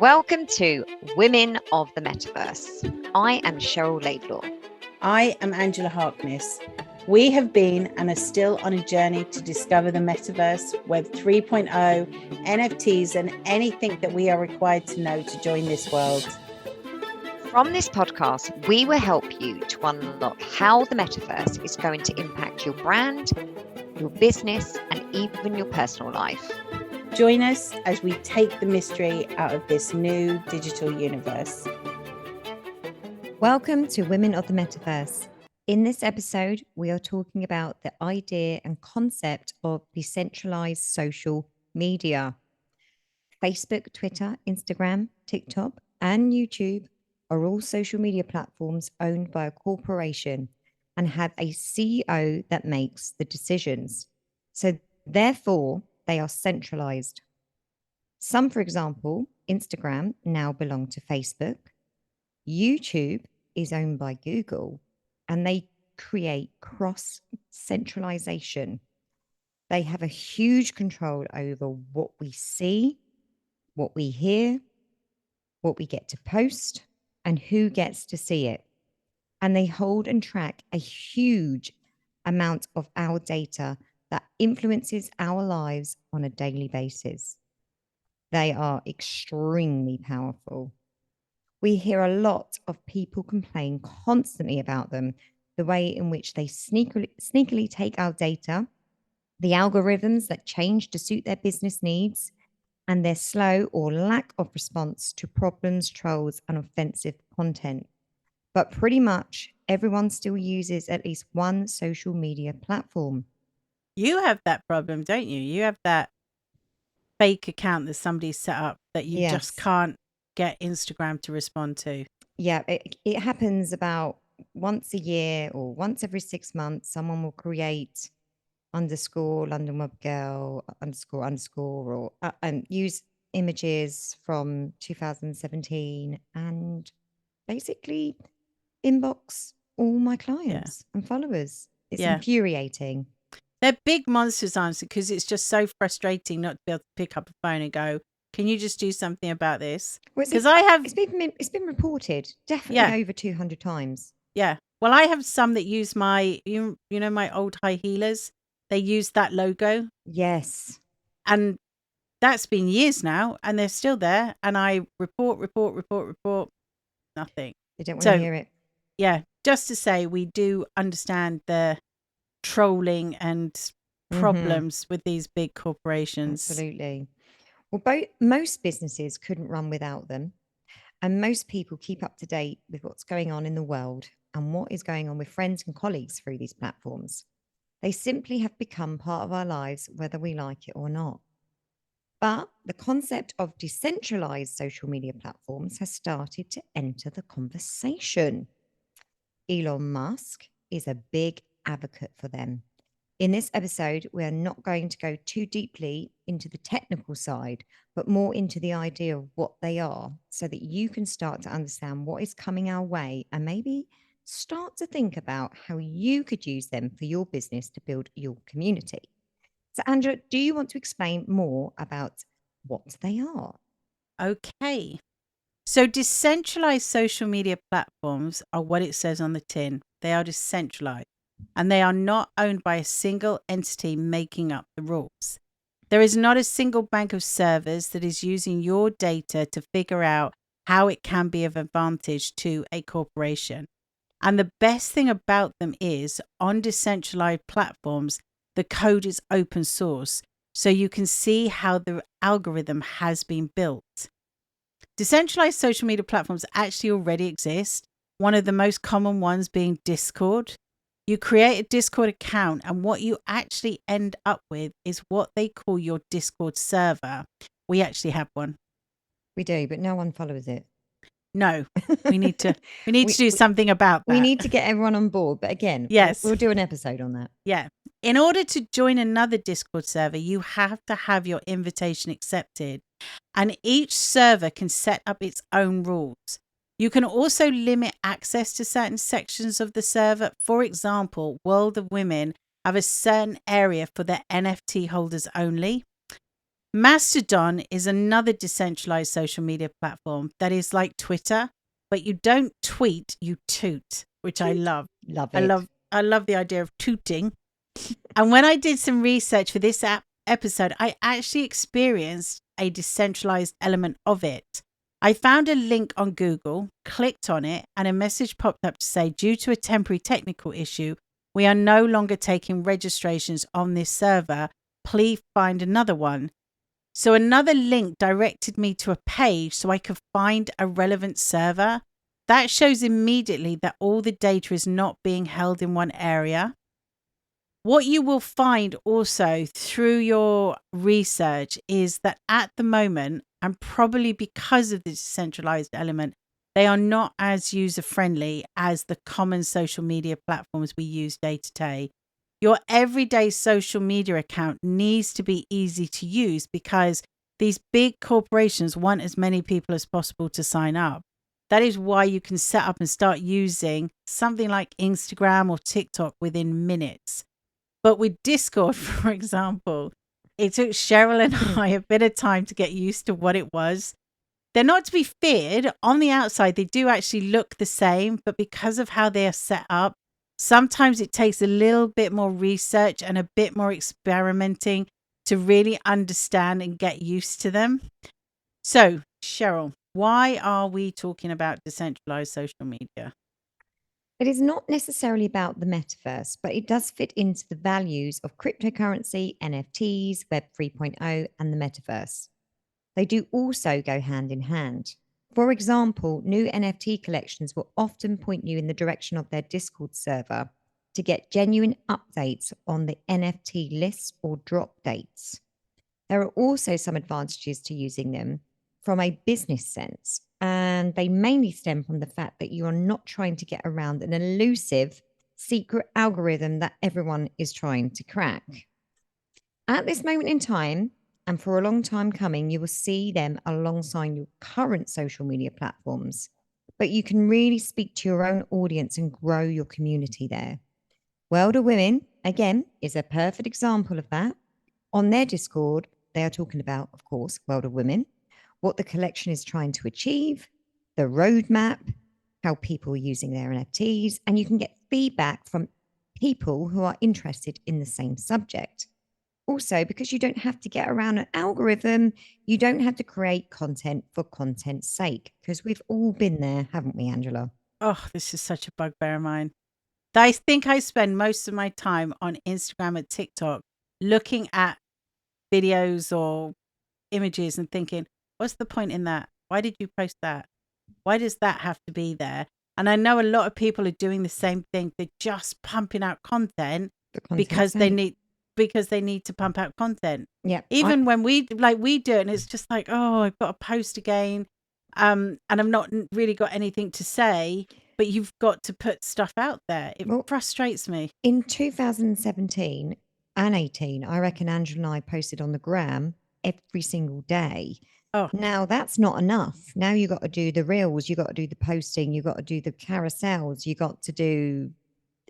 Welcome to Women of the Metaverse. I am Cheryl Laidlaw. I am Angela Harkness. We have been and are still on a journey to discover the metaverse, Web 3.0, NFTs, and anything that we are required to know to join this world. From this podcast, we will help you to unlock how the metaverse is going to impact your brand, your business, and even your personal life. Join us as we take the mystery out of this new digital universe. Welcome to Women of the Metaverse. In this episode, we are talking about the idea and concept of decentralized social media. Facebook, Twitter, Instagram, TikTok, and YouTube are all social media platforms owned by a corporation and have a CEO that makes the decisions. So therefore, they are centralized. Some, for example, Instagram now belong to Facebook. YouTube is owned by Google, and they create cross-centralization. They have a huge control over what we see, what we hear, what we get to post, and who gets to see it. And they hold and track a huge amount of our data that influences our lives on a daily basis. They are extremely powerful. We hear a lot of people complain constantly about them, the way in which they sneakily take our data, the algorithms that change to suit their business needs, and their slow or lack of response to problems, trolls, and offensive content. But pretty much everyone still uses at least one social media platform. You have that problem, don't you? You have that fake account that somebody set up that you just can't get Instagram to respond to. Yeah, it happens about once a year or once every 6 months. Someone will create _ London Web Girl _ or and use images from 2017 and basically inbox all my clients and followers. It's infuriating. They're big monsters, honestly, because it's just so frustrating not to be able to pick up a phone and go, can you just do something about this? Because it's been reported definitely over 200 times. Yeah. Well, I have some that use my, you know, my old high heelers. They use that logo. Yes. And that's been years now, and they're still there. And I report, nothing. They don't want to hear it. Yeah. Just to say, we do understand the trolling and problems with these big corporations. Absolutely. Well, most businesses couldn't run without them, and most people keep up to date with what's going on in the world and what is going on with friends and colleagues through these platforms. They simply have become part of our lives, whether we like it or not. But the concept of decentralized social media platforms has started to enter the conversation. Elon Musk is a big advocate for them. In this episode, we are not going to go too deeply into the technical side, but more into the idea of what they are, so that you can start to understand what is coming our way and maybe start to think about how you could use them for your business to build your community. So, Andrea, do you want to explain more about what they are? Okay. So decentralized social media platforms are what it says on the tin. They are decentralized, and they are not owned by a single entity making up the rules. There is not a single bank of servers that is using your data to figure out how it can be of advantage to a corporation. And the best thing about them is, on decentralized platforms, the code is open source, so you can see how the algorithm has been built. Decentralized social media platforms actually already exist, one of the most common ones being Discord. You create a Discord account, and what you actually end up with is what they call your Discord server. We actually have one. We do, but no one follows it. No, we need to do something about that. We need to get everyone on board. But again, yes, we'll do an episode on that. Yeah. In order to join another Discord server, you have to have your invitation accepted. And each server can set up its own rules. You can also limit access to certain sections of the server. For example, World of Women have a certain area for their NFT holders only. Mastodon is another decentralized social media platform that is like Twitter, but you don't tweet, you toot, which I love. Love I it. love the idea of tooting. And when I did some research for this episode, I actually experienced a decentralized element of it. I found a link on Google, clicked on it, and a message popped up to say, due to a temporary technical issue, we are no longer taking registrations on this server. Please find another one. So another link directed me to a page so I could find a relevant server. That shows immediately that all the data is not being held in one area. What you will find also through your research is that at the moment, and probably because of the decentralized element, they are not as user friendly as the common social media platforms we use day to day. Your everyday social media account needs to be easy to use because these big corporations want as many people as possible to sign up. That is why you can set up and start using something like Instagram or TikTok within minutes. But with Discord, for example, it took Cheryl and I a bit of time to get used to what it was. They're not to be feared. On the outside, they do actually look the same, but because of how they are set up, sometimes it takes a little bit more research and a bit more experimenting to really understand and get used to them. So, Cheryl, why are we talking about decentralized social media? It is not necessarily about the metaverse, but it does fit into the values of cryptocurrency, NFTs, Web 3.0, and the metaverse. They do also go hand in hand. For example, new NFT collections will often point you in the direction of their Discord server to get genuine updates on the NFT lists or drop dates. There are also some advantages to using them from a business sense, and they mainly stem from the fact that you are not trying to get around an elusive secret algorithm that everyone is trying to crack. At this moment in time, and for a long time coming, you will see them alongside your current social media platforms, but you can really speak to your own audience and grow your community there. World of Women, again, is a perfect example of that. On their Discord, they are talking about, of course, World of Women, what the collection is trying to achieve, the roadmap, how people are using their NFTs, and you can get feedback from people who are interested in the same subject. Also, because you don't have to get around an algorithm, you don't have to create content for content's sake, because we've all been there, haven't we, Angela? Oh, this is such a bugbear of mine. I think I spend most of my time on Instagram and TikTok looking at videos or images and thinking, what's the point in that? Why did you post that? Why does that have to be there? And I know a lot of people are doing the same thing. They're just pumping out content because they need to pump out content. Yeah. Even when we do it, and it's just like, oh, I've got to post again. And I've not really got anything to say, but you've got to put stuff out there. It frustrates me. In 2017 and 18, I reckon Angela and I posted on the gram every single day. Oh, now that's not enough. Now you got to do the reels, you got to do the posting, you got to do the carousels, you got to do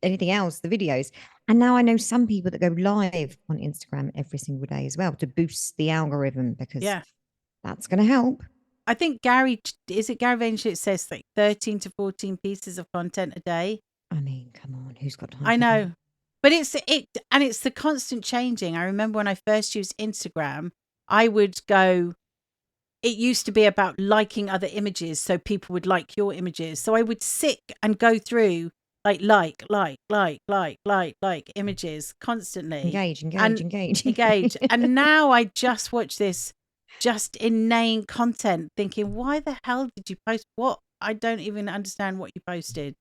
anything else, the videos. And now I know some people that go live on Instagram every single day as well to boost the algorithm, because that's going to help. I think Gary Vaynerchuk says like 13 to 14 pieces of content a day. I mean, come on, who's got time? I know. But it's the constant changing. I remember when I first used Instagram, I would go, it used to be about liking other images so people would like your images. So I would sit and go through like images constantly. Engage. And now I just watch this just inane content thinking, why the hell did you post what? I don't even understand what you posted.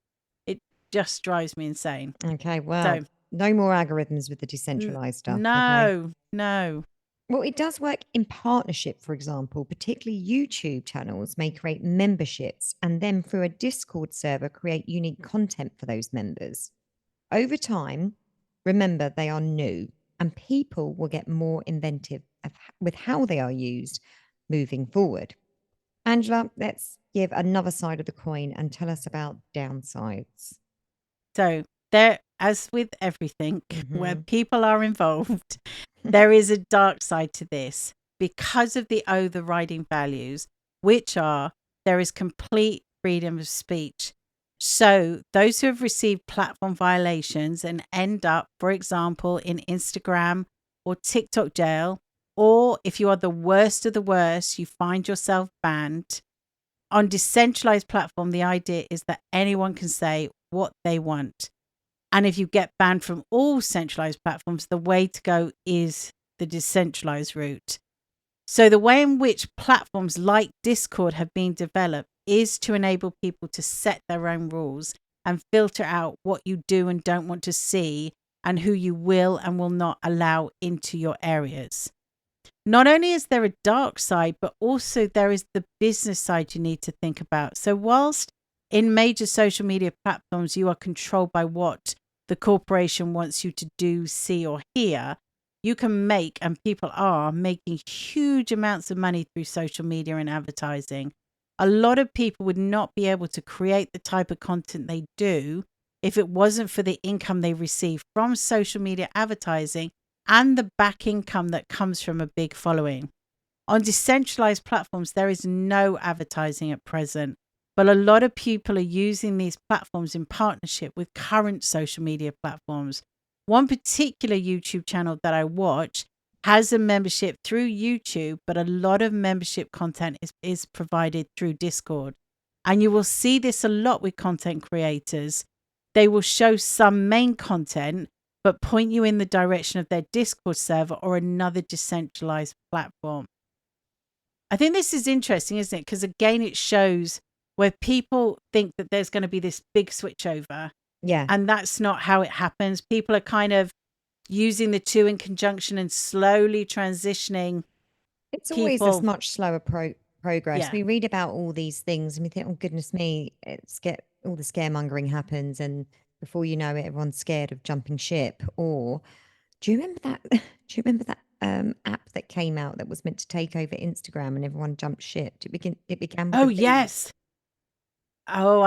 It just drives me insane. Okay, well, no more algorithms with the decentralized stuff. No. Well, it does work in partnership, for example. Particularly YouTube channels may create memberships and then through a Discord server create unique content for those members. Over time, remember, they are new and people will get more inventive with how they are used moving forward. Angela, let's give another side of the coin and tell us about downsides. So there, as with everything where people are involved, there is a dark side to this. because of the overriding values, which are there is complete freedom of speech. So those who have received platform violations and end up, for example, in Instagram or TikTok jail, or if you are the worst of the worst, you find yourself banned. On decentralized platform, the idea is that anyone can say what they want. And if you get banned from all centralized platforms, the way to go is the decentralized route. So the way in which platforms like Discord have been developed is to enable people to set their own rules and filter out what you do and don't want to see and who you will and will not allow into your areas. Not only is there a dark side, but also there is the business side you need to think about. So whilst in major social media platforms, you are controlled by what the corporation wants you to do, see, or hear, you can make, and people are making huge amounts of money through social media and advertising. A lot of people would not be able to create the type of content they do if it wasn't for the income they receive from social media advertising and the back income that comes from a big following. On decentralized platforms, there is no advertising at present, but a lot of people are using these platforms in partnership with current social media platforms. One particular YouTube channel that I watch has a membership through YouTube, but a lot of membership content is provided through Discord. And you will see this a lot with content creators. They will show some main content, but point you in the direction of their Discord server or another decentralized platform. I think this is interesting, isn't it? Because again, it shows where people think that there's going to be this big switchover. Yeah. And that's not how it happens. People are kind of using the two in conjunction and slowly transitioning. It's always a people. much slower progress. Yeah. We read about all these things and we think, oh, goodness me, all the scaremongering happens. And before you know it, everyone's scared of jumping ship. Or do you remember that? Do you remember that app that came out that was meant to take over Instagram and everyone jumped ship? It began with Oh, a V. yes. Oh,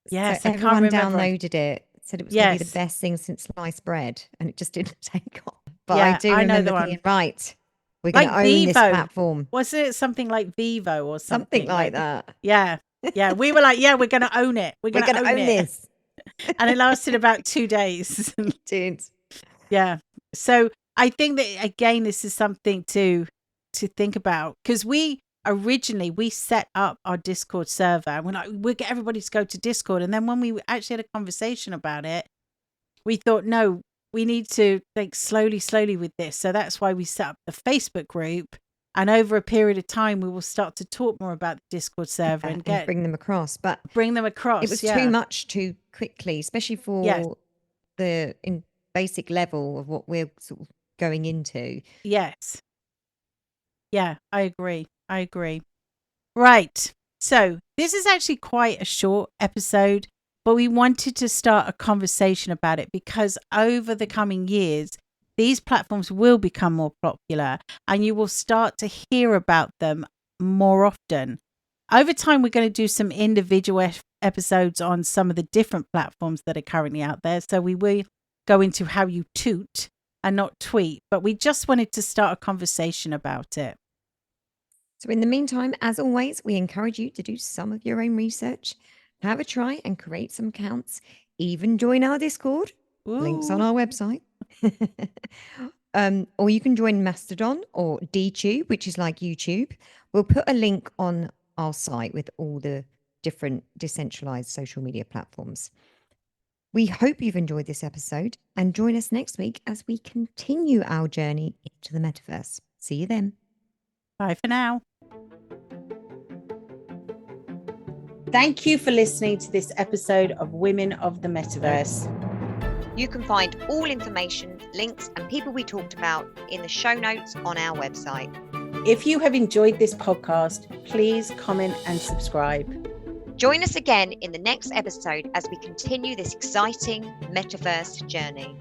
yes, So I can't everyone remember. downloaded it, said it was going to be the Yes. best thing since sliced bread, and it just didn't take off. But Yeah, I do I know remember the thinking, one. right, we're going Like to own this Vivo. platform. Wasn't it something like Vivo or something? Something like that. Yeah. Yeah. We were like, yeah, we're going to own it. We're going to own it. This. And it lasted about 2 days. Dude. Yeah. So I think that, again, this is something to think about, because we set up our Discord server and we're like, we'll get everybody to go to Discord. And then when we actually had a conversation about it, we thought, no, we need to think slowly with this. So that's why we set up the Facebook group. And over a period of time, we will start to talk more about the Discord server and bring them across. But bring them across. It was too much too quickly, especially for the basic level of what we're sort of going into. Yes. Yeah, I agree. Right. So this is actually quite a short episode, but we wanted to start a conversation about it because over the coming years, these platforms will become more popular and you will start to hear about them more often. Over time, we're going to do some individual episodes on some of the different platforms that are currently out there. So we will go into how you toot and not tweet, but we just wanted to start a conversation about it. So in the meantime, as always, we encourage you to do some of your own research, have a try and create some accounts, even join our Discord. Ooh. Links on our website. Or you can join Mastodon or DTube, which is like YouTube. We'll put a link on our site with all the different decentralized social media platforms. We hope you've enjoyed this episode and join us next week as we continue our journey into the metaverse. See you then. Bye for now. Thank you for listening to this episode of Women of the Metaverse. You can find all information, links, and people we talked about in the show notes on our website. If you have enjoyed this podcast, please comment and subscribe. Join us again in the next episode as we continue this exciting metaverse journey.